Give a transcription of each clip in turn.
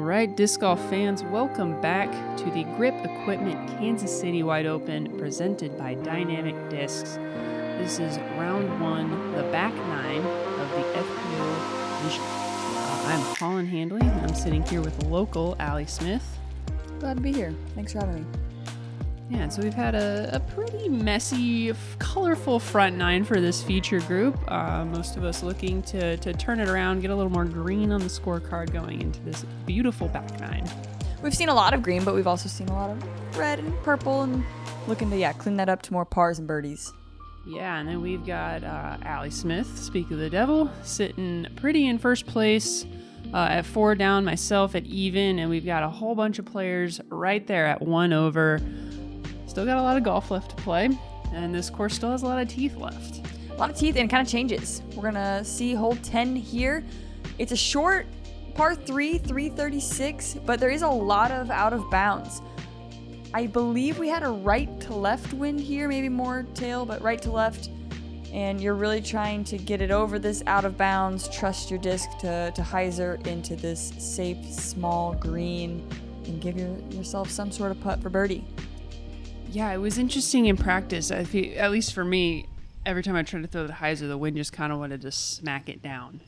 right, disc golf fans, welcome back to the Grip Equipment Kansas City Wide Open presented by Dynamic Discs. This is round one, the back nine of the FPO division. I'm Colin Handley, and I'm sitting here with local Allie Smith. Glad to be here. Thanks for having me. Yeah, so we've had a pretty messy, colorful front nine for this feature group. Most of us looking to turn it around, get a little more green on the scorecard going into this beautiful back nine. We've seen a lot of green, but we've also seen a lot of red and purple and looking to, clean that up to more pars and birdies. Yeah, and then we've got Allie Smith, speak of the devil, sitting pretty in first place at 4 down, myself at even, and we've got a whole bunch of players right there at 1 over. Still got a lot of golf left to play, and this course still has a lot of teeth left. A lot of teeth, and it kind of changes. We're going to see hole 10 here. It's a short par 3, 336, but there is a lot of out of bounds. I believe we had a right to left wind here, maybe more tail, but right to left. And you're really trying to get it over this out of bounds, trust your disc to hyzer into this safe, small green, and give yourself some sort of putt for birdie. Yeah, it was interesting in practice. I feel, at least for me, every time I tried to throw the hyzer, the wind just kind of wanted to smack it down.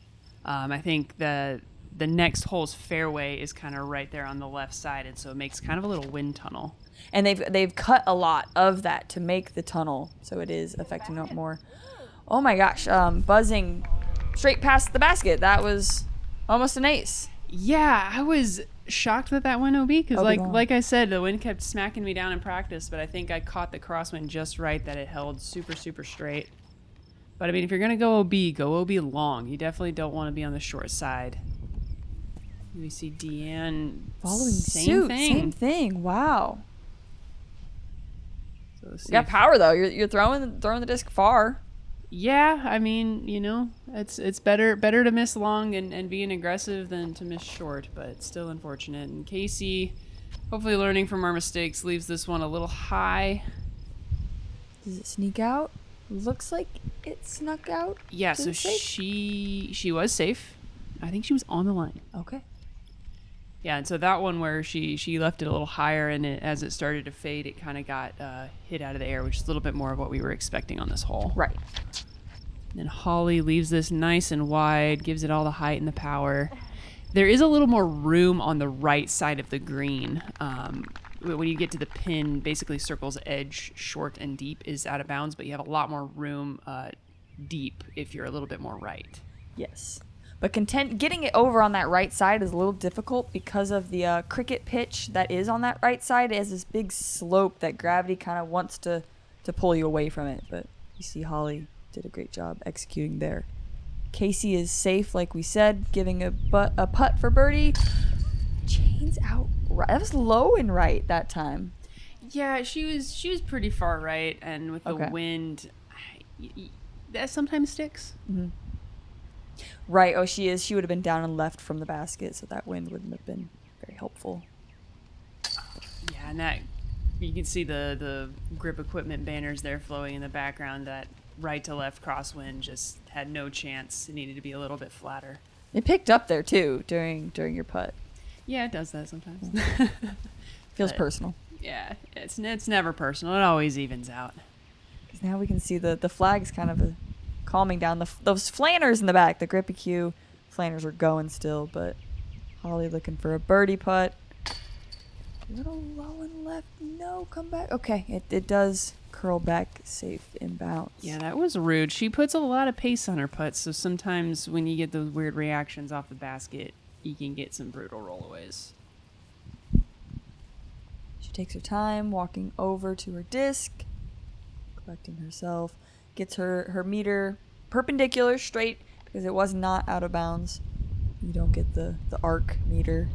I think the next hole's fairway is kind of right there on the left side, and so it makes kind of a little wind tunnel. And they've cut a lot of that to make the tunnel, so it is affecting it more. Oh my gosh, buzzing straight past the basket. That was almost an ace. Yeah, I was shocked that went OB because, long. like I said, the wind kept smacking me down in practice, but I think I caught the crosswind just right that it held super, super straight. But, I mean, if you're going to go OB long. You definitely don't want to be on the short side. We see Deanne following same suit. Same thing. Wow. So you got power, though. You're throwing the disc far. Yeah, I mean, it's better to miss long and being aggressive than to miss short, but it's still unfortunate. And Casey, hopefully learning from our mistakes, leaves this one a little high. Does it sneak out? Looks like it snuck out. Yeah, so she was safe. I think she was on the line. Okay. Yeah, and so that one where she left it a little higher, and as it started to fade, it kind of got hit out of the air, which is a little bit more of what we were expecting on this hole. Right. And then Holly leaves this nice and wide, gives it all the height and the power. There is a little more room on the right side of the green. When you get to the pin, basically circle's edge, short and deep, is out of bounds, but you have a lot more room deep if you're a little bit more right. Yes. But getting it over on that right side is a little difficult because of the cricket pitch that is on that right side. It has this big slope that gravity kind of wants to pull you away from it. But you see Holly did a great job executing there. Casey is safe, like we said, giving a putt for birdie. Chains out right. That was low and right that time. Yeah, she was pretty far right, and with the wind, that sometimes sticks. Mm-hmm. Right. Oh, she is. She would have been down and left from the basket, so that wind wouldn't have been very helpful. Yeah, and that you can see the grip equipment banners there flowing in the background. That right to left crosswind just had no chance. It needed to be a little bit flatter. It picked up there too during your putt. Yeah, it does that sometimes. Feels personal. Yeah, it's never personal. It always evens out. Because now we can see the flags kind of calming down. Those flanners in the back, the Grip EQ flanners are going still, but Holly looking for a birdie putt. A little low and left. No, come back. Okay, it does curl back safe in bounds. Yeah, that was rude. She puts a lot of pace on her putts, so sometimes when you get those weird reactions off the basket, you can get some brutal rollaways. She takes her time walking over to her disc, collecting herself, gets her meter perpendicular straight because it was not out of bounds. You don't get the arc meter.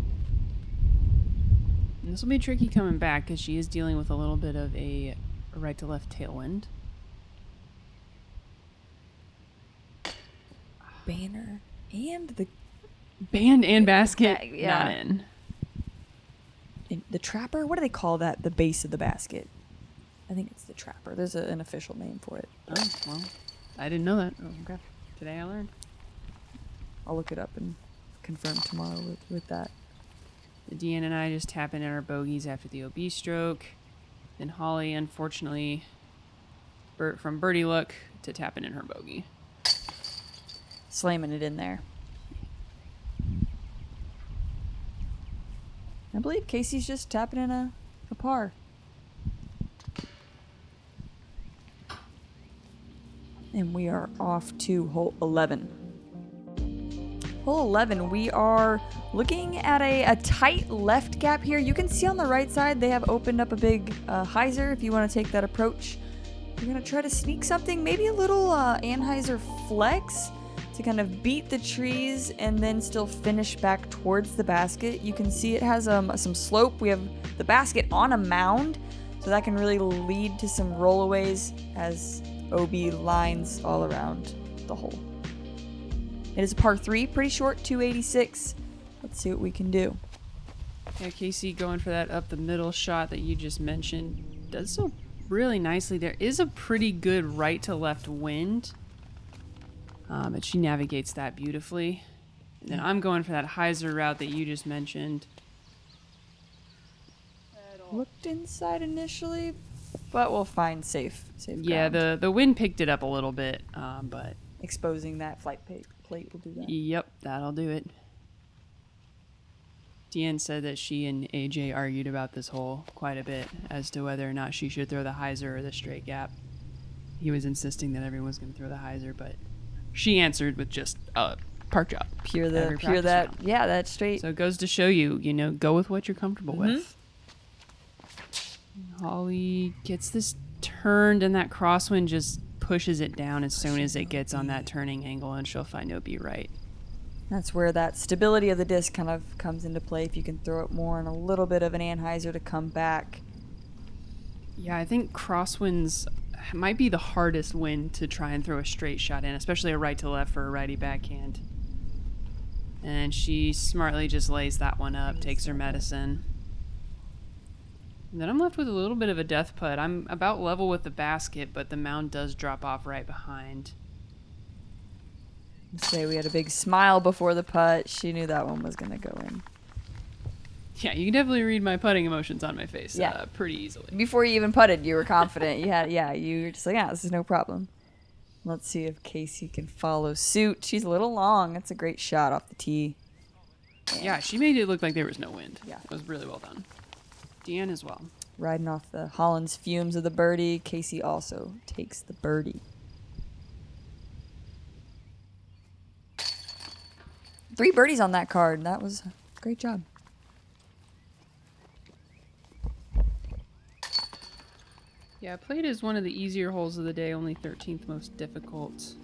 And this will be tricky coming back because she is dealing with a little bit of a right to left tailwind. Banner and basket yeah. not in. The trapper? What do they call that? The base of the basket. I think it's the trapper. There's an official name for it. Oh, well, I didn't know that. Oh, okay. Today I learned. I'll look it up and confirm tomorrow with that. Deanna and I just tapping in our bogeys after the OB stroke. Then Holly, unfortunately, from birdie look to tapping in her bogey. Slamming it in there. I believe Casey's just tapping in a par. And we are off to hole 11. Hole 11, we are looking at a tight left gap here. You can see on the right side they have opened up a big hyzer if you want to take that approach. We're going to try to sneak something, maybe a little Anheuser flex to kind of beat the trees and then still finish back towards the basket. You can see it has some slope. We have the basket on a mound, so that can really lead to some rollaways as OB lines all around the hole. It is a par 3, pretty short, 286. Let's see what we can do. Yeah, Casey going for that up the middle shot that you just mentioned. Does so really nicely. There is a pretty good right to left wind, but she navigates that beautifully. And then I'm going for that hyzer route that you just mentioned. Looked inside initially, but we'll find safe Yeah, ground. the wind picked it up a little bit, but Exposing that flight plate will do that. yep, that'll do it. Deanne said that she and AJ argued about this hole quite a bit as to whether or not she should throw the hyzer or the straight gap. He was insisting that everyone's going to throw the hyzer, but she answered with just park job. Pure Every practice that. round. Yeah, that's straight. So it goes to show you, go with what you're comfortable with. Holly gets this turned, and that crosswind just pushes it down as soon as it gets on that turning angle, and she'll find OB right. That's where that stability of the disc kind of comes into play. If you can throw it more and a little bit of an Anheuser to come back. Yeah, I think crosswinds might be the hardest wind to try and throw a straight shot in, especially a right to left for a righty backhand. And she smartly just lays that one up, takes her medicine. And then I'm left with a little bit of a death putt. I'm about level with the basket, but the mound does drop off right behind. Say we had a big smile before the putt. She knew that one was going to go in. Yeah, you can definitely read my putting emotions on my face Yeah. pretty easily. Before you even putted, you were confident. You were just like, this is no problem. Let's see if Casey can follow suit. She's a little long. That's a great shot off the tee. Yeah, she made it look like there was no wind. Yeah. It was really well done. Deanne as well. Riding off the Holland's fumes of the birdie. Casey also takes the birdie. 3 birdies on that card. That was a great job. Yeah, played is one of the easier holes of the day, only 13th most difficult.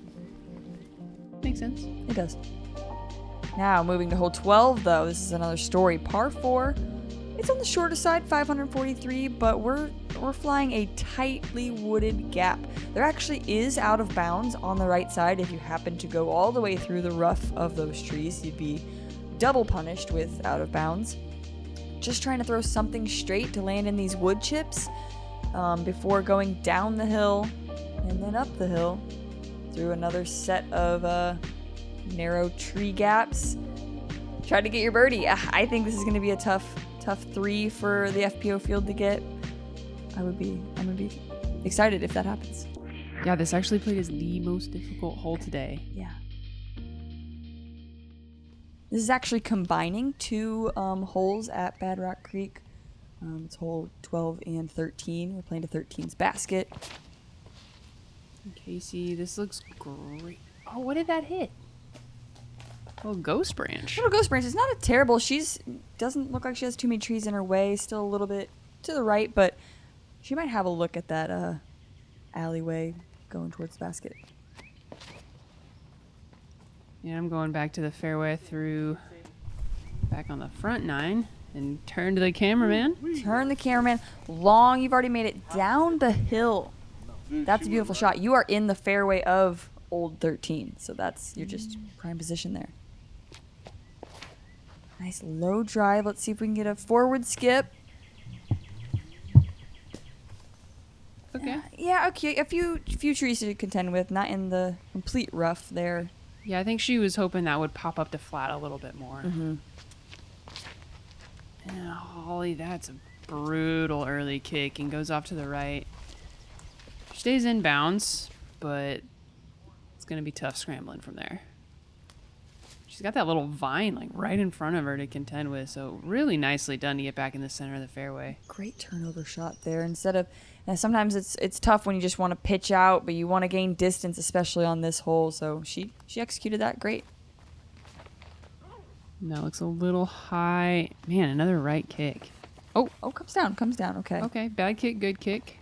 Makes sense. It does. Now, moving to hole 12, though. This is another story. Par 4. It's on the shorter side, 543, but we're flying a tightly wooded gap. There actually is out of bounds on the right side. If you happen to go all the way through the rough of those trees, you'd be double punished with out of bounds. Just trying to throw something straight to land in these wood chips before going down the hill and then up the hill through another set of narrow tree gaps. Try to get your birdie. I think this is going to be a tough 3 for the FPO field to get. I'm gonna be excited if that happens. Yeah, this actually played as the most difficult hole today. Yeah. This is actually combining 2 holes at Bad Rock Creek. It's hole 12 and 13. We're playing to 13's basket. Casey, this looks great. Oh, what did that hit? Oh, ghost branch. Little ghost branch. It's not a terrible. Doesn't look like she has too many trees in her way. Still a little bit to the right, but she might have a look at that alleyway going towards the basket. Yeah, I'm going back to the fairway through back on the front 9 and turn to the cameraman. Turn the cameraman. Long. You've already made it down the hill. That's a beautiful shot. You are in the fairway of Old 13, so you're just prime position there. Nice low drive. Let's see if we can get a forward skip. Okay. Yeah, okay. A few trees to contend with, not in the complete rough there. Yeah, I think she was hoping that would pop up to flat a little bit more. Mm-hmm. And Holly, that's a brutal early kick and goes off to the right. She stays in bounds, but it's going to be tough scrambling from there. She's got that little vine like right in front of her to contend with, so really nicely done to get back in the center of the fairway. Great turnover shot there. Instead of, and sometimes it's tough when you just want to pitch out, but you want to gain distance, especially on this hole. So she executed that great. That looks a little high. Man, another right kick. Oh, comes down. Okay. Okay, bad kick, good kick.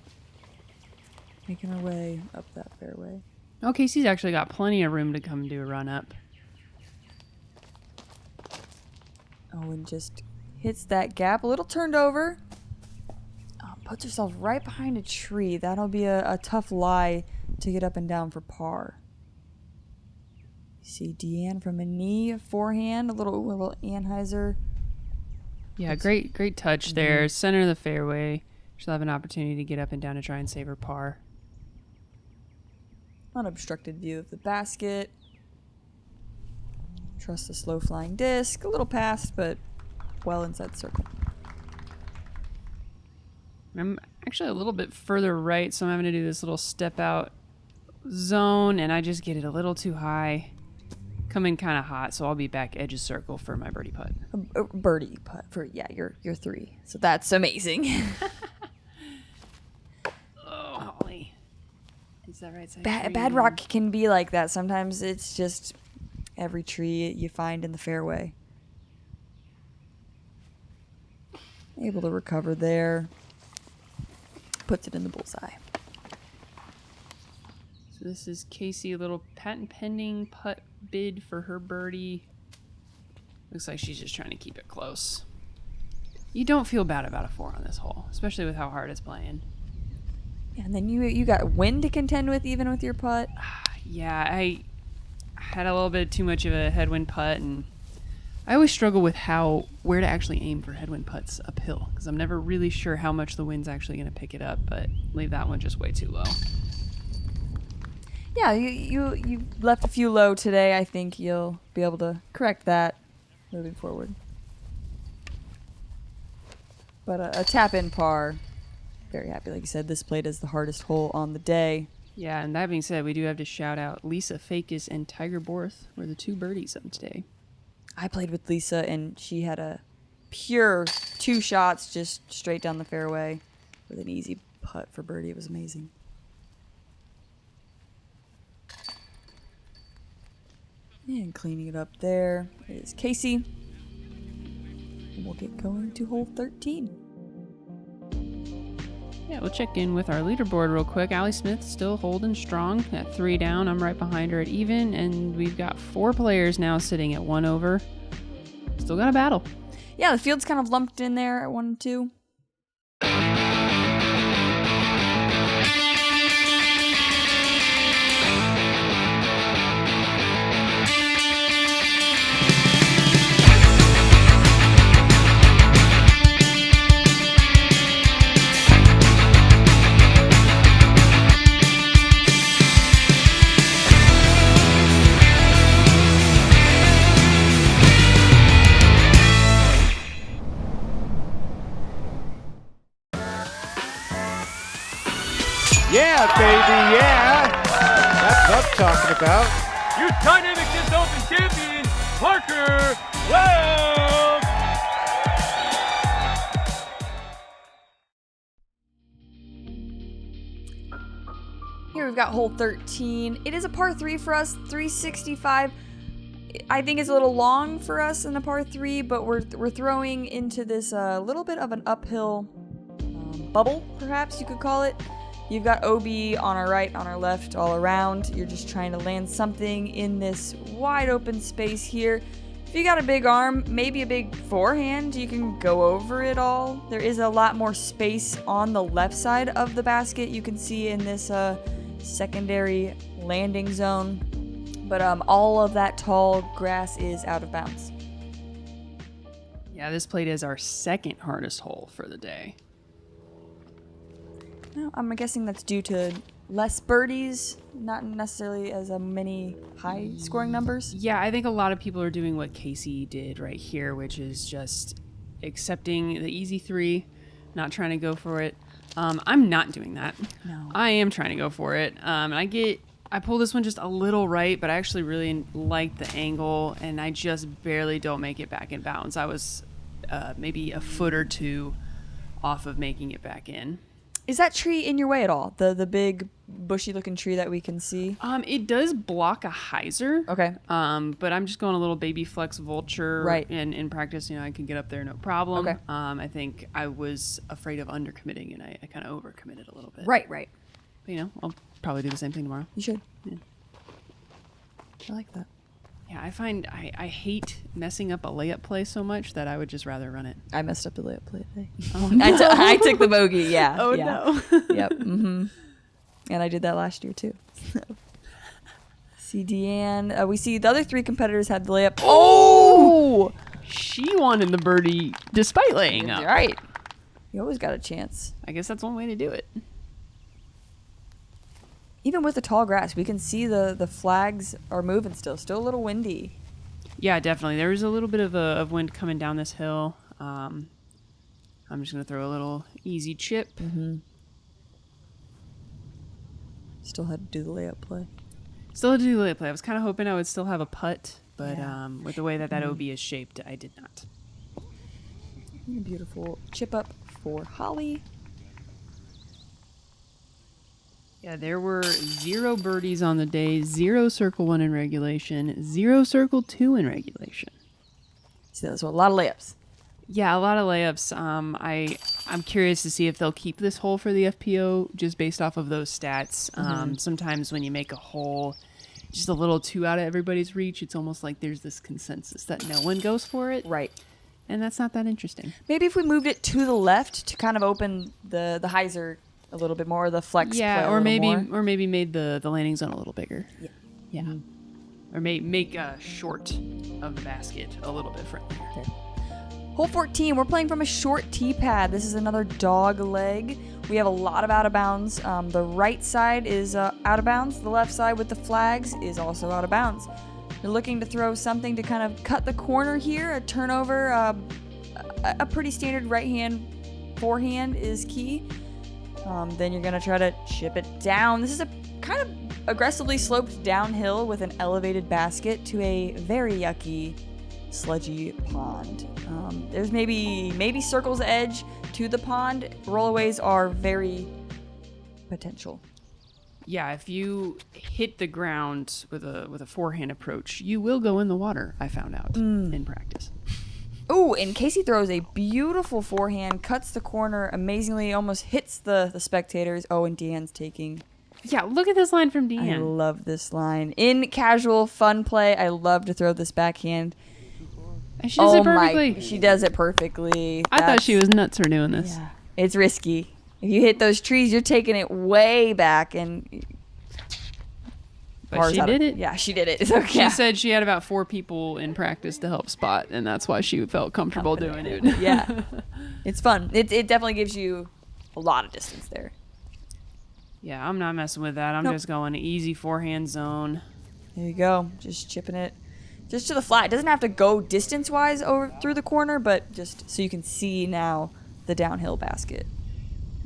Making her way up that fairway. Oh, Casey's actually got plenty of room to come do a run up. Oh, and just hits that gap. A little turned over. Oh, puts herself right behind a tree. That'll be a tough lie to get up and down for par. You see Deanne from a knee, forehand, a little Anheuser. Yeah, great touch there. Center of the fairway. She'll have an opportunity to get up and down to try and save her par. Unobstructed view of the basket. Trust the slow flying disc. A little past, but well inside the circle. I'm actually a little bit further right, so I'm having to do this little step out zone, and I just get it a little too high. Come in kind of hot, so I'll be back edge of circle for my birdie putt. A birdie putt for, yeah, you're 3. So that's amazing. Oh, Holly. Is that right side? Bad rock can be like that. Sometimes it's just every tree you find in the fairway. Able to recover there. Puts it in the bullseye. So this is Casey, a little patent pending putt bid for her birdie. Looks like she's just trying to keep it close. You don't feel bad about a 4 on this hole, especially with how hard it's playing. Yeah, and then you got wind to contend with even with your putt. Yeah, I had a little bit too much of a headwind putt, and I always struggle with where to actually aim for headwind putts uphill, because I'm never really sure how much the wind's actually going to pick it up, but leave that one just way too low. Yeah, you left a few low today. I think you'll be able to correct that moving forward. But a tap-in par. Very happy. Like you said, this played as the hardest hole on the day. Yeah, and that being said, we do have to shout out Lisa Fakis and Tiger Borth were the 2 birdies of today. I played with Lisa, and she had a pure 2 shots just straight down the fairway with an easy putt for birdie. It was amazing. And cleaning it up there is Casey. And we'll get going to hole 13. Yeah, we'll check in with our leaderboard real quick. Allie Smith still holding strong at 3 down. I'm right behind her at even, and we've got 4 players now sitting at 1 over. Still got a battle. Yeah, the field's kind of lumped in there at 1 and 2. Yeah, baby, yeah. That's what I'm talking about. Your Dynamic Disc Open champion, Parker Wells! Here we've got hole 13. It is a par 3 for us, 365. I think it's a little long for us in a par 3, but we're throwing into this little bit of an uphill bubble, perhaps you could call it. You've got OB on our right, on our left, all around. You're just trying to land something in this wide open space here. If you got a big arm, maybe a big forehand, you can go over it all. There is a lot more space on the left side of the basket. You can see in this secondary landing zone. But all of that tall grass is out of bounds. Yeah, this played as our 2nd hardest hole for the day. No, I'm guessing that's due to less birdies, not necessarily as many high scoring numbers. Yeah, I think a lot of people are doing what Casey did right here, which is just accepting the easy 3, not trying to go for it. I'm not doing that. No. I am trying to go for it. I pull this one just a little right, but I actually really like the angle, and I just barely don't make it back in bounds. I was maybe a foot or 2 off of making it back in. Is that tree in your way at all? The big bushy looking tree that we can see? It does block a hyzer. Okay. But I'm just going a little baby flex vulture. Right. And in practice, I can get up there no problem. Okay. I think I was afraid of undercommitting, and I kind of overcommitted a little bit. Right. But, I'll probably do the same thing tomorrow. You should. Yeah. I like that. Yeah, I find I hate messing up a layup play so much that I would just rather run it. I messed up the layup play today. Oh, no. I took the bogey, yeah. Oh, yeah. no. Yep. Mm-hmm. And I did that last year, too. See Deanne. We see the other 3 competitors had the layup. Oh! She wanted the birdie despite laying up. Right. You always got a chance. I guess that's one way to do it. Even with the tall grass, we can see the flags are moving still. Still a little windy. Yeah, definitely. There was a little bit of wind coming down this hill. I'm just going to throw a little easy chip. Mm-hmm. Still had to do the layup play. Still had to do the layup play. I was kind of hoping I would still have a putt, but Yeah. with the way that OB is shaped, I did not. And a beautiful chip up for Holly. Yeah, there were 0 birdies on the day, 0 circle 1 in regulation, 0 circle 2 in regulation. So a lot of layups. Yeah, a lot of layups. I'm curious to see if they'll keep this hole for the FPO just based off of those stats. Sometimes when you make a hole just a little too out of everybody's reach, it's almost like there's this consensus that no one goes for it. Right. And that's not that interesting. Maybe if we moved it to the left to kind of open the hyzer a little bit more, the flex play Yeah, a or little maybe more. made the landing zone a little bigger. Yeah. Yeah. Or make short of the basket a little bit friendlier. Okay. Hole 14, we're playing from a short tee pad. This is another dog leg. We have a lot of out of bounds. The right side is out of bounds. The left side with the flags is also out of bounds. You're looking to throw something to kind of cut the corner here, a turnover. A pretty standard right hand forehand is key. Then you're going to try to chip it down. This is a kind of aggressively sloped downhill with an elevated basket to a very yucky sludgy pond. There's maybe circle's edge to the pond. Rollaways are very potential. Yeah, if you hit the ground with a forehand approach, you will go in the water, I found out in practice. Ooh, and Casey throws a beautiful forehand, cuts the corner amazingly, almost hits the spectators. Oh, and Deanne's taking. Yeah, look at this line from I Deanne. love this line. In casual fun play, I love to throw this backhand. And she does it perfectly. My, she does it perfectly. I thought she was nuts for doing this. Yeah, it's risky. If you hit those trees, you're taking it way back, and But she did it. Yeah, she did it. So, She yeah. said she had about 4 people in practice to help spot, and that's why she felt comfortable doing it. Yeah, it's fun. It definitely gives you a lot of distance there. Yeah, I'm not messing with that. I'm Nope. just going easy forehand zone. There you go. Just chipping it just to the flat. It doesn't have to go distance-wise over through the corner, but just so you can see now the downhill basket.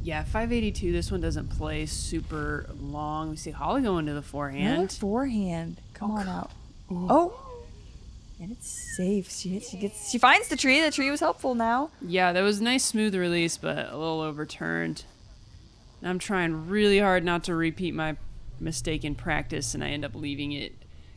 Yeah, 582. This one doesn't play super long. We see Holly going to the Another forehand. forehand. Come on out. Oh, and it's safe. She finds the tree. The tree was helpful now. Yeah, that was a nice smooth release, but a little overturned. And I'm trying really hard not to repeat my mistake in practice, and I end up leaving it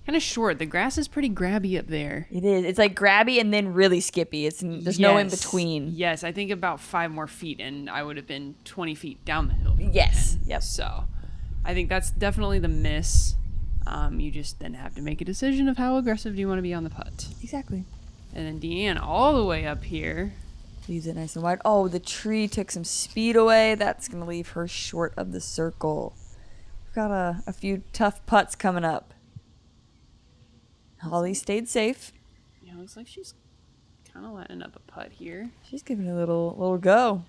kind of short. The grass is pretty grabby up there. It is. It's like grabby and then really skippy. There's no in Yes. between. Yes, I think about 5 more feet, and I would have been 20 feet down the hill. Yes. Yep. So I think that's definitely the miss. You just then have to make a decision of how aggressive do you want to be on the putt. Exactly. And then Deanne all the way up here. Leaves it nice and wide. Oh, the tree took some speed away. That's going to leave her short of the circle. We've got a few tough putts coming up. Holly stayed safe. Yeah, looks like she's kind of letting up a putt here. She's giving it a little go.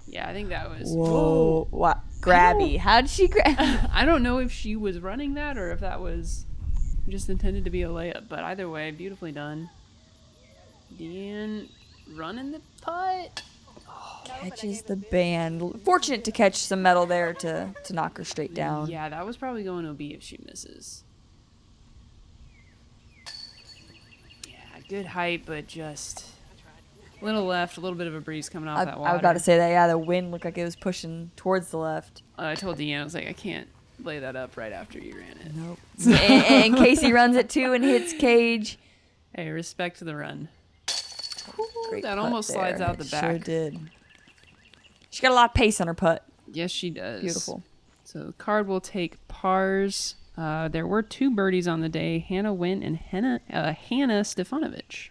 Yeah, I think that was... Whoa. Wow. Grabby. How'd she grab? I don't know if she was running that or if that was just intended to be a layup, but either way, beautifully done. Deanne running the putt. Catches the band. Fortunate to catch some metal there to knock her straight down. Yeah, that was probably going OB if she misses. Yeah, good height, but just a little left, a little bit of a breeze coming off that water. I was about to say that, yeah, the wind looked like it was pushing towards the left. I told Deanne, I was like, I can't lay that up right after you ran it. Nope. and Casey runs it too and hits cage. Hey, respect to the run. Great That putt almost there. slides out the It back. Sure did. She got a lot of pace on her putt. Yes, she does. Beautiful. So the card will take pars. There were 2 birdies on the day. Hannah Wynn and Hannah Stefanovic.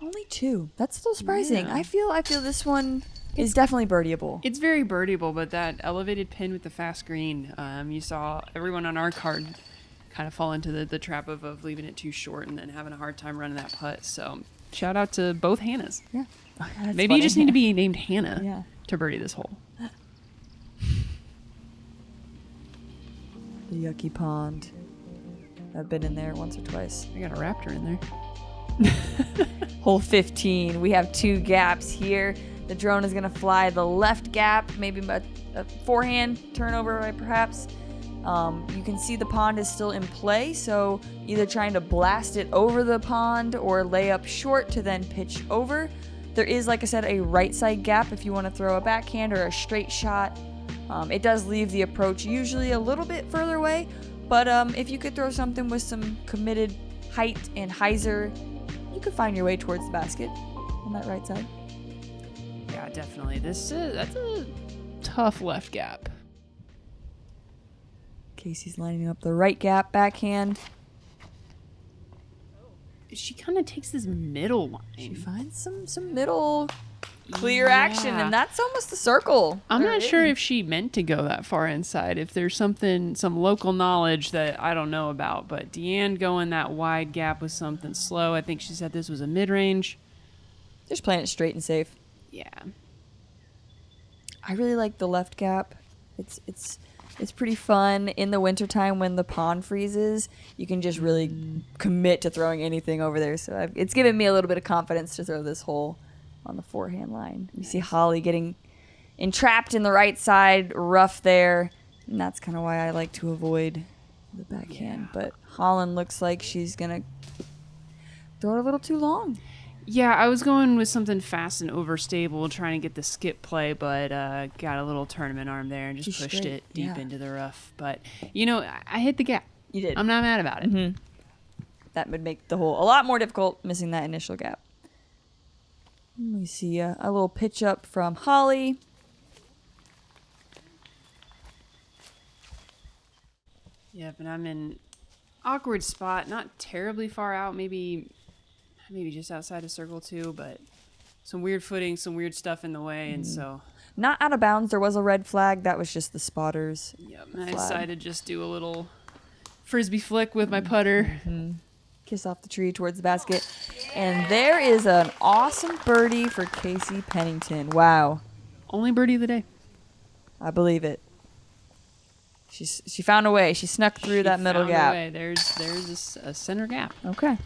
Only 2. That's still surprising. Yeah. I feel this one is definitely birdieable. It's very birdieable, but that elevated pin with the fast green, you saw everyone on our card kind of fall into the trap of leaving it too short and then having a hard time running that putt. So shout out to both Hannahs. Yeah. That's Maybe funny. you just need to be named Hannah Yeah. to birdie this hole. The Yucky Pond. I've been in there once or twice. I got a raptor in there. Hole 15. We have 2 gaps here. The drone is going to fly the left gap, maybe a forehand turnover, right, perhaps. You can see the pond is still in play, so either trying to blast it over the pond or lay up short to then pitch over. There is, like I said, a right side gap if you want to throw a backhand or a straight shot. It does leave the approach usually a little bit further away, but if you could throw something with some committed height and hyzer, you could find your way towards the basket on that right side. Yeah, definitely. That's a tough left gap. Casey's lining up the right gap backhand. She kind of takes this middle line. She finds some middle clear Yeah. action, and that's almost the circle. I'm Or not it- sure if she meant to go that far inside. If there's some local knowledge that I don't know about, but Deanne going that wide gap was something slow. I think she said this was a mid-range. Just playing it straight and safe. Yeah. I really like the left gap. It's pretty fun in the wintertime when the pond freezes. You can just really commit to throwing anything over there. So it's given me a little bit of confidence to throw this hole on the forehand line. You see Holly getting entrapped in the right side, rough there, and that's kind of why I like to avoid the backhand. But Holland looks like she's gonna throw it a little too long. Yeah, I was going with something fast and overstable, trying to get the skip play, but got a little tournament arm there and just Too pushed straight, it deep yeah. into the rough. But, I hit the gap. You did. I'm not mad about it. That would make the hole a lot more difficult, missing that initial gap. We see a little pitch up from Holly. Yep, and I'm in awkward spot, not terribly far out, maybe just outside of circle 2, but some weird footing, some weird stuff in the way, and so Not out of bounds. There was a red flag. That was just the spotters. yep, and I Flag. decided to just do a little frisbee flick with my putter. Kiss off the tree towards the basket. And there is an awesome birdie for Casey Pennington. Wow. Only birdie of the day. I believe it. She found a way. She snuck through She that middle found a gap. way. There's a center gap. Okay.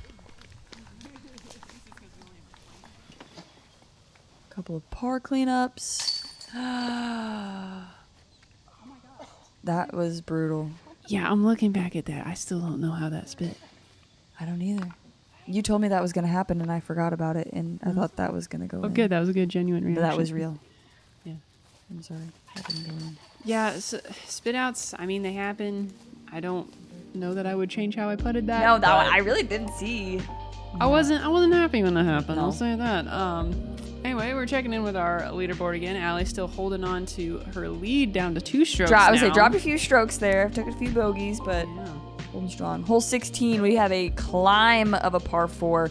Couple of par cleanups. That was brutal. Yeah, I'm looking back at that. I still don't know how that spit. I don't either. You told me that was going to happen, and I forgot about it, and I thought that was going to go Oh, in. good. That was a good, genuine But reaction. that was real. Yeah. I'm sorry. That didn't go in. Yeah, so spit outs, I mean, they happen. I don't know that I would change how I putted that. No, that but I really didn't see. I wasn't happy when that happened. No. I'll say that. Anyway, we're checking in with our leaderboard again. Allie's still holding on to her lead down to 2 strokes I would say now. dropped a few strokes there. Took a few bogeys, but Yeah. holding strong. Hole 16, we have a climb of a par 4.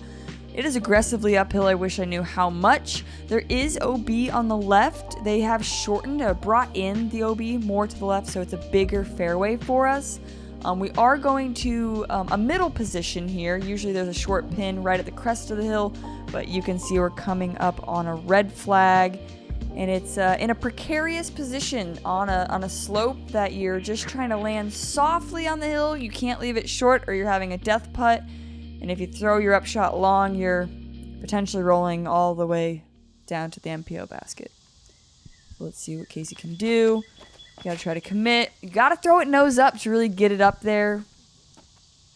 It is aggressively uphill. I wish I knew how much. There is OB on the left. They have shortened or brought in the OB more to the left, so it's a bigger fairway for us. We are going to a middle position here. Usually there's a short pin right at the crest of the hill, but you can see we're coming up on a red flag, and it's in a precarious position on a slope that you're just trying to land softly on the hill. You can't leave it short or you're having a death putt. And if you throw your upshot long, you're potentially rolling all the way down to the MPO basket. Let's see what Casey can do. You gotta try to commit. You gotta throw it nose up to really get it up there.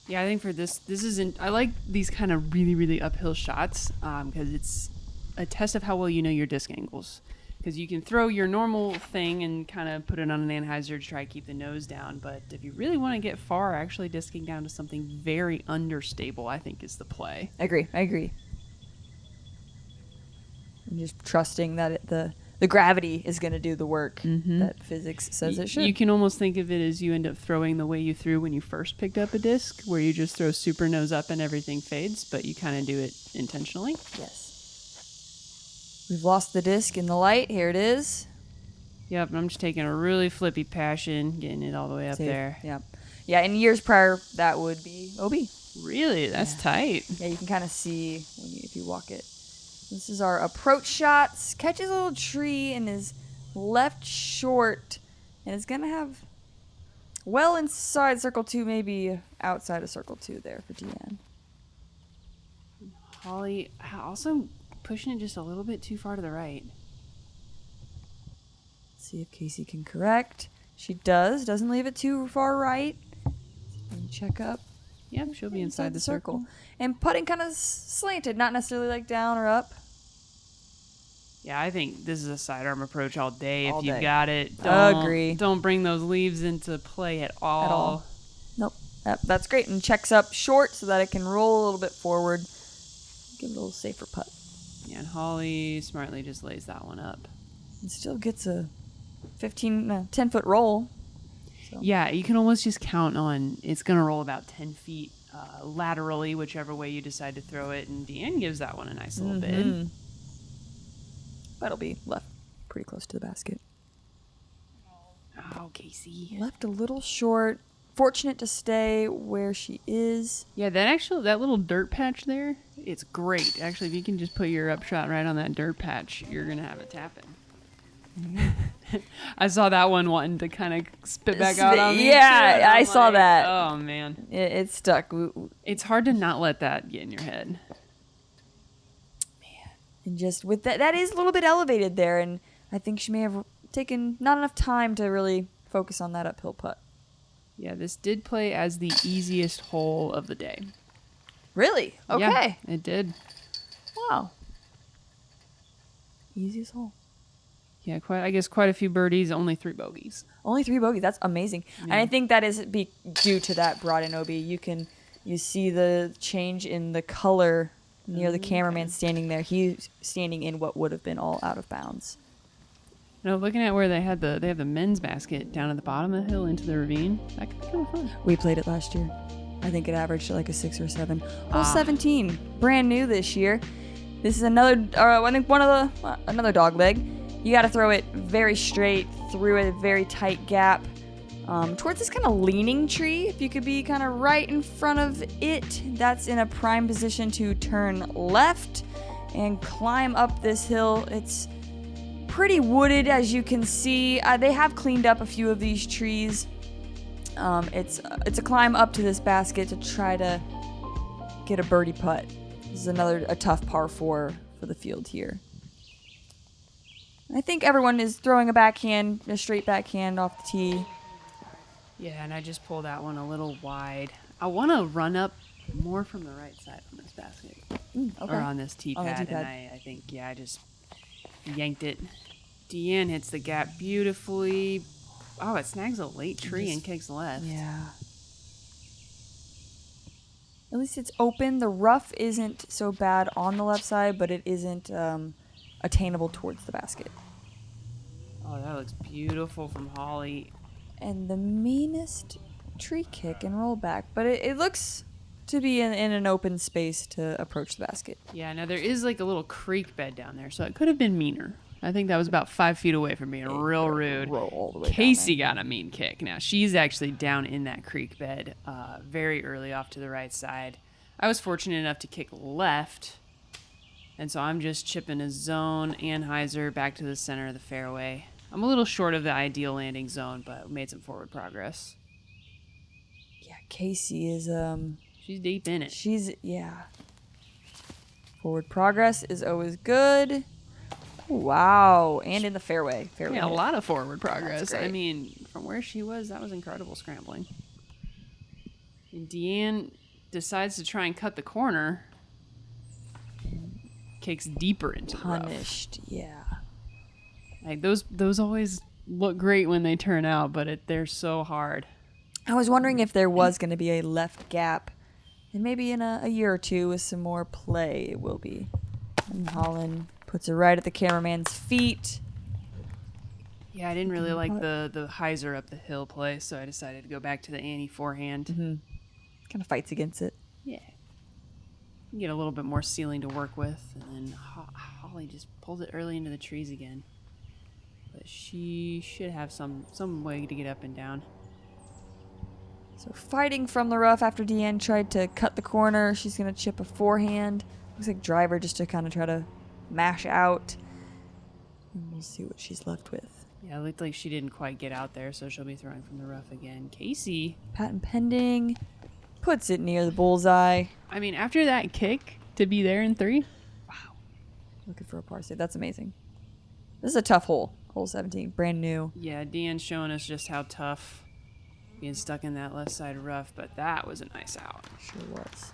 Yeah, I think for this isn't. I like these kind of really, really uphill shots because it's a test of how well you know your disc angles. Because you can throw your normal thing and kind of put it on an anhyzer to try to keep the nose down. But if you really want to get far, actually disking down to something very understable, I think, is the play. I agree. And just trusting that the gravity is going to do the work that physics says it should. You can almost think of it as you end up throwing the way you threw when you first picked up a disc, where you just throw super nose up and everything fades, but you kind of do it intentionally. Yes. We've lost the disc in the light. Here it is. Yep, and I'm just taking a really flippy passion, getting it all the way up See? there. Yep. Yeah, in years prior, that would be OB. Really? That's tight. Yeah, you can kind of see if you walk it. This is our approach shots. Catches a little tree and is left short. And it's going to have well inside circle 2, maybe outside of circle 2 there for Deanne. Holly also pushing it just a little bit too far to the right. See if Casey can correct. She does. Doesn't leave it too far right. And check up. Yep, she'll be inside the circle. And putting kind of slanted, not necessarily like down or up. Yeah, I think this is a sidearm approach all day. All if you've day. got it, Agree. Don't bring those leaves into play at all. Nope. Yep, that's great. And checks up short so that it can roll a little bit forward. Give it a little safer putt. Yeah, and Holly smartly just lays that one up. And still gets a 10-foot roll. So. Yeah, you can almost just count on it's going to roll about 10 feet laterally, whichever way you decide to throw it. And Deanne gives that one a nice little bit. But it'll be left pretty close to the basket. Oh, Casey. Left a little short. Fortunate to stay where she is. Yeah, that little dirt patch there, it's great. Actually, if you can just put your upshot right on that dirt patch, you're going to have it tapping. I saw that one wanting to kind of spit back out on me. Yeah, I saw that. Oh, man. It stuck. It's hard to not let that get in your head. And just with that is a little bit elevated there. And I think she may have taken not enough time to really focus on that uphill putt. Yeah, this did play as the easiest hole of the day. Really? Okay. Yeah, it did. Wow. Easiest hole. Yeah, quite a few birdies, only 3 bogeys. Only 3 bogeys. That's amazing. Yeah. And I think that is due to that broad in OB. You see the change in the color near the cameraman standing there. He's standing in what would have been all out of bounds. No, looking at where they have the men's basket down at the bottom of the hill into the ravine. That could be kind of fun. We played it last year. I think it averaged like a 6 or 7. Hole 17, brand new this year. This is another dog leg. You got to throw it very straight through a very tight gap towards this kind of leaning tree. If you could be kind of right in front of it, that's in a prime position to turn left and climb up this hill. It's pretty wooded, as you can see. They have cleaned up a few of these trees. It's a climb up to this basket to try to get a birdie putt. This is a tough par 4 for the field here. I think everyone is throwing a straight backhand off the tee. Yeah, and I just pulled that one a little wide. I want to run up more from the right side on this basket. Okay. Or on this tee pad. And I think, I just yanked it. Deanne hits the gap beautifully. Oh, it snags a late tree and kicks left. Yeah. At least it's open. The rough isn't so bad on the left side, but it isn't attainable towards the basket. Oh, that looks beautiful from Holly. And the meanest tree kick and roll back, but it looks to be in an open space to approach the basket. Yeah, now there is like a little creek bed down there, so it could have been meaner. I think that was about 5 feet away from being real rude. Roll all the way Casey down got a mean kick. Now, she's actually down in that creek bed very early off to the right side. I was fortunate enough to kick left, and so I'm just chipping a zone anhyzer back to the center of the fairway. I'm a little short of the ideal landing zone, but made some forward progress. Yeah, Casey is She's deep in it. yeah. Forward progress is always good. Wow. And in the fairway. Yeah, a hit. lot of forward progress. I great. mean, from where she was, that was incredible scrambling. And Deanne decides to try and cut the corner. Kicks deeper into the rough. Punished. Yeah. Like those always look great when they turn out, but they're so hard. I was wondering if there was going to be a left gap. And maybe in a year or two with some more play, it will be. And Holland puts it right at the cameraman's feet. Yeah, I didn't really like the hyzer up the hill play, so I decided to go back to the Annie forehand. Kind of fights against it. Yeah. Get a little bit more ceiling to work with, and then Holly just pulls it early into the trees again. But she should have some way to get up and down. So fighting from the rough after Deanne tried to cut the corner. She's going to chip a forehand. Looks like driver just to kind of try to mash out. And we'll see what she's left with. Yeah, it looked like she didn't quite get out there, so she'll be throwing from the rough again. Casey. Patent pending. Puts it near the bullseye. I mean, after that kick, to be there in 3? Looking for a par save. That's amazing. This is a tough hole. Hole 17. Brand new. Yeah, Deanne's showing us just how tough being stuck in that left side rough, but that was a nice out. Sure was.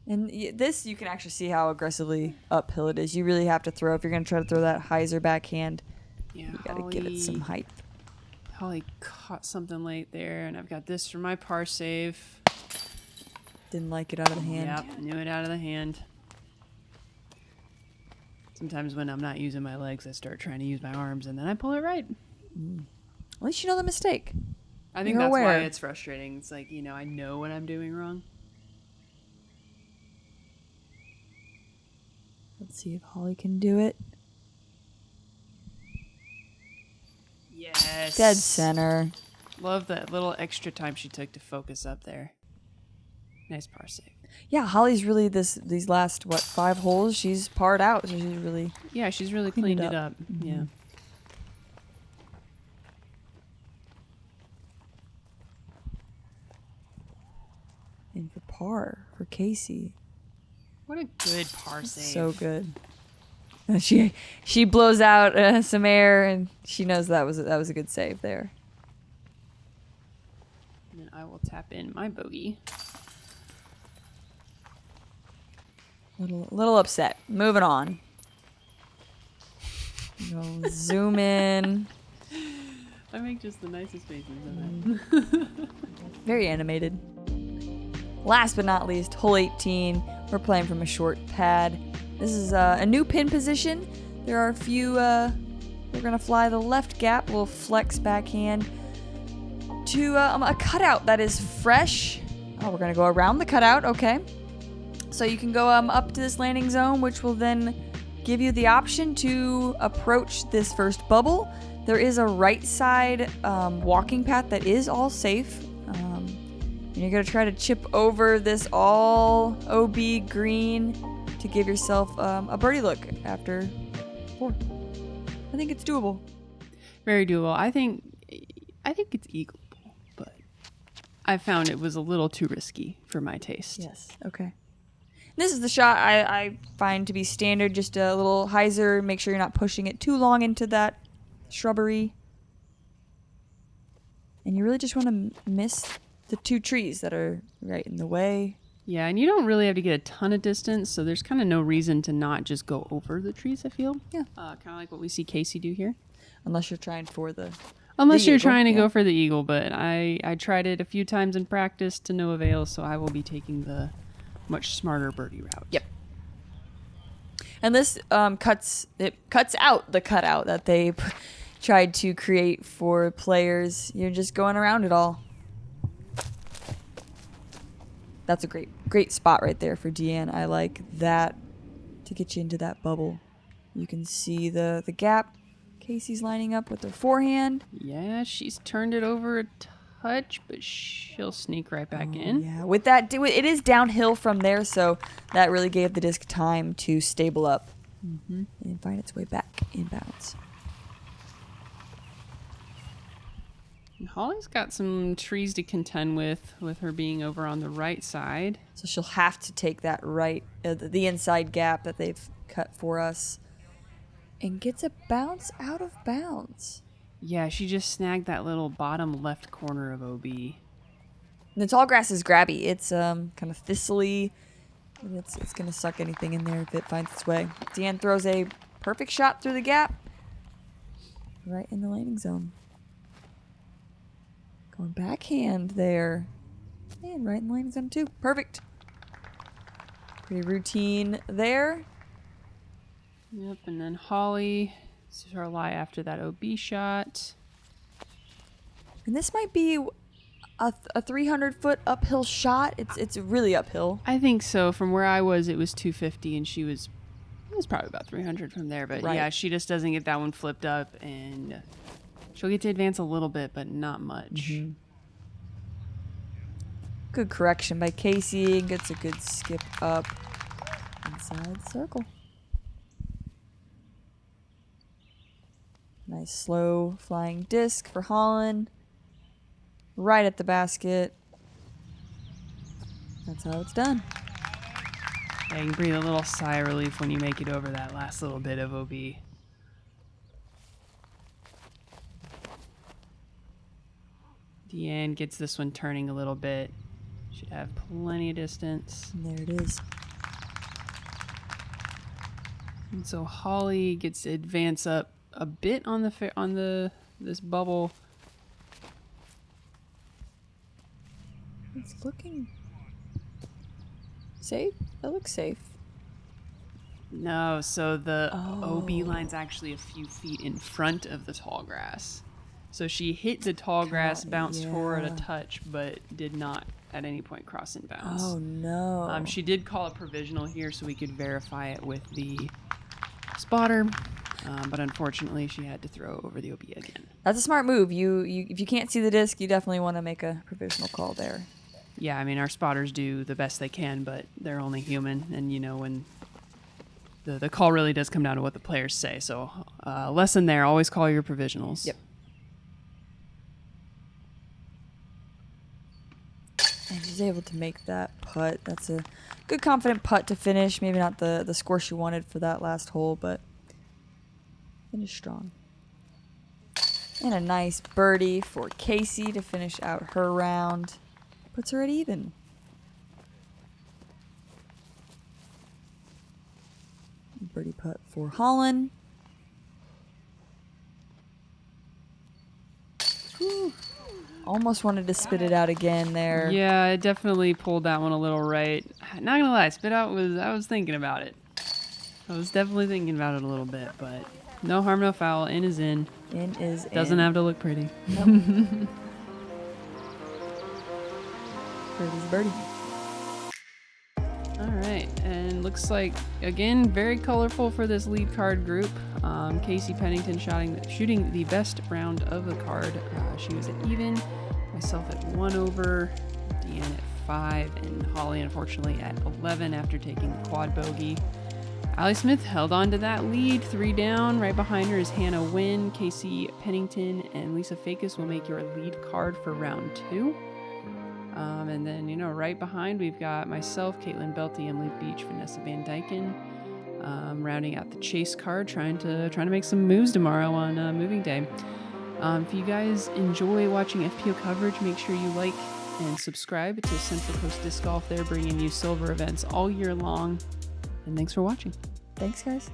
And this, you can actually see how aggressively uphill it is. You really have to throw. If you're going to try to throw that hyzer backhand, Yeah, you got to give it some height. Holly caught something late there, and I've got this for my par save. Didn't like it out of the hand. Yep, knew it out of the hand. Sometimes when I'm not using my legs, I start trying to use my arms, and then I pull it right. At least you know the mistake. I think You're that's aware. why it's frustrating. It's like, I know what I'm doing wrong. Let's see if Holly can do it. Yes. Dead center. Love that little extra time she took to focus up there. Nice par save. Yeah, Holly's really these last 5 holes. She's parred out, so she's really Yeah, she's really Cleaned cleaned it it up. Yeah. in for par for Casey. What a good par save. So good. And she blows out some air, and she knows that was a good save there. And then I will tap in my bogey. Little upset. Moving on. Go zoom in. I make just the nicest faces of it. Very animated. Last but not least, hole 18. We're playing from a short pad. This is a new pin position. There are a few. We're gonna fly the left gap. We'll flex backhand to a cutout that is fresh. Oh, we're gonna go around the cutout. Okay. So you can go up to this landing zone, which will then give you the option to approach this first bubble. There is a right side walking path that is all safe. And you're going to try to chip over this all OB green to give yourself a birdie look after 4. I think it's doable. Very doable. I think it's eagleable, but I found it was a little too risky for my taste. Yes. Okay. This is the shot I find to be standard. Just a little hyzer. Make sure you're not pushing it too long into that shrubbery. And you really just want to miss the 2 trees that are right in the way. Yeah, and you don't really have to get a ton of distance, so there's kind of no reason to not just go over the trees, I feel. Yeah. Kind of like what we see Casey do here. Unless you're trying for the... Unless the you're eagle, trying to yeah. go for the eagle, but I tried it a few times in practice to no avail, so I will be taking the much smarter birdie route. Yep. And this cuts out the cutout that they tried to create for players. You're just going around it all. That's a great spot right there for Deanne. I like that to get you into that bubble. You can see the gap. Casey's lining up with her forehand. Yeah, she's turned it over a touch, but she'll sneak right back in. Yeah, with that, it is downhill from there, so that really gave the disc time to stable up and find its way back inbounds. And Holly's got some trees to contend with her being over on the right side. So she'll have to take that right, the inside gap that they've cut for us. And gets a bounce out of bounds. Yeah, she just snagged that little bottom left corner of OB. And the tall grass is grabby. It's kind of thistly. And it's going to suck anything in there if it finds its way. Deanne throws a perfect shot through the gap. Right in the landing zone. Going backhand there. And right in the landing zone too. Perfect. Pretty routine there. Yep, and then Holly, this is her lie after that OB shot. And this might be a 300-foot uphill shot. It's really uphill. I think so. From where I was, it was 250, and it was probably about 300 from there. But Right. yeah, she just doesn't get that one flipped up, and she'll get to advance a little bit, but not much. Good correction by Casey. Gets a good skip up inside the circle. Nice slow flying disc for Holland. Right at the basket. That's how it's done. Yeah, you can breathe a little sigh of relief when you make it over that last little bit of OB. Deanne gets this one turning a little bit. Should have plenty of distance. And there it is. And so Holly gets to advance up a bit on this bubble. It's looking safe. That looks safe. No, so the OB line's actually a few feet in front of the tall grass. So she hit the tall grass, bounced forward a touch, but did not at any point cross in bounds. Oh no. She did call a provisional here so we could verify it with the spotter, but unfortunately she had to throw over the OB again. That's a smart move. You if you can't see the disc, you definitely want to make a provisional call there. Yeah, I mean, our spotters do the best they can, but they're only human, and you know, when the call really does come down to what the players say. So lesson there, always call your provisionals. Yep. And she's able to make that putt. That's a good, confident putt to finish. Maybe not the score she wanted for that last hole, but finish strong. And a nice birdie for Casey to finish out her round. Puts her at even. Birdie putt for Holland. Whew. Almost wanted to spit it out again there. Yeah, I definitely pulled that one a little right. Not gonna lie, spit out I was thinking about it. I was definitely thinking about it a little bit, but no harm, no foul. In is in. In is in. Doesn't have to look pretty. Nope. Birdie's a birdie. All right, and looks like, again, very colorful for this lead card group. Casey Pennington shooting the best round of the card. She was at even, myself at 1 over, Deanne at 5, and Holly, unfortunately, at 11 after taking the quad bogey. Allie Smith held on to that lead, 3 down. Right behind her is Hannah Wynn. Casey Pennington and Lisa Fakis will make your lead card for round 2. And then, right behind, we've got myself, Caitlin Belty, Emily Beach, Vanessa Van Dyken, rounding out the chase card, trying to make some moves tomorrow on moving day. If you guys enjoy watching FPO coverage, make sure you like and subscribe to Central Coast Disc Golf. They're bringing you silver events all year long. And thanks for watching. Thanks, guys.